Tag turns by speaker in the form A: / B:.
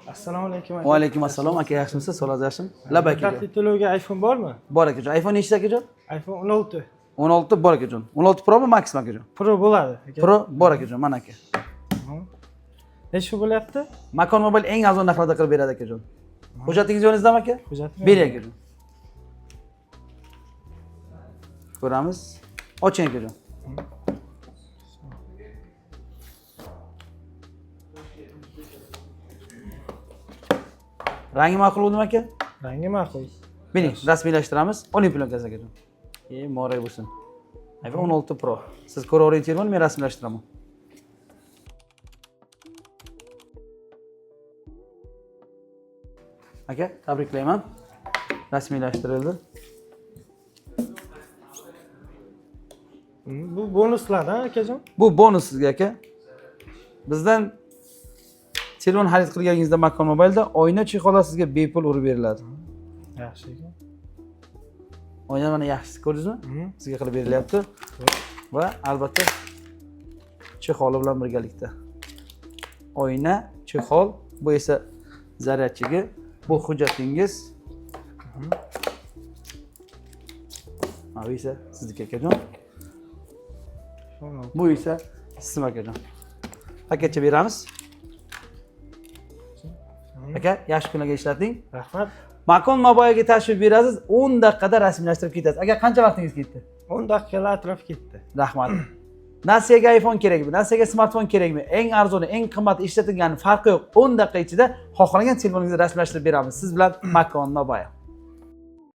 A: Assalomu alaykum.
B: Va alaykum assalom. Aka yaxshimisiz? Salomat yaxshimi? Labay akajon.
A: Kartli to'lovga iPhone bormi?
B: Bor akajon. iPhone nechta akajon?
A: iPhone 16
B: 16 bor akajon. 16 Pro mi Maxmi akajon?
A: Pro bo'ladi.
B: Pro bor akajon, mana aka.
A: Necha bo'lyapti?
B: Makon Mobil eng arzon narxlarda qilib beradi akajon. Hujjatingiz yo'lingizdami aka?
A: Hujjatni
B: bering akajon. Ko'ramiz. Oching akajon. Rangi ma'qul bo'ldimi aka?
A: Rangi ma'qul.
B: Bering, rasmiylashtiramiz. Oling plyonkangiz akajon. Moray bo'lsin. iPhone 16 Pro. Siz ko'ravering telefonni, men rasmiylashtiraman. Aka, tabriklayman. Rasmiylashtirildi.
A: Bu bonuslar ha akajon?
B: Bu bonus sizga aka. Bizdan telefon xarid qilganingizda Makon Mobilda oyna chexoli sizga bepul urib beriladi.
A: Yaxshi ekan.
B: Oyna mana yaxshisi ko'rdingizmi? Sizga qilib berilyapti. Va albatta chexoli bilan birgalikda. Oyna, chexol, bu esa zaryadchigi, bu hujjatingiz. Bu esa sizniki akajon. Bu esa sizning akajon. Paketcha beramiz. Aka, yaxshi kunlarga ishlating.
A: Rahmat.
B: Makon Mobilga tashrif buyurasiz, 10 daqiqada rasmiylashtirib ketasiz. Aka, qancha vaqtingiz ketdi?
A: 10 daqiqalar atrof ketdi.
B: Rahmat. Nasiyaga iPhone kerakmi? Nasiyaga smartfon kerakmi? Eng arzoni, eng qimmat ishlatilgani farqi yo'q. 10 daqiqa ichida xohlagan telefoningizni rasmiylashtirib beramiz. Siz bilan Makon Mobil.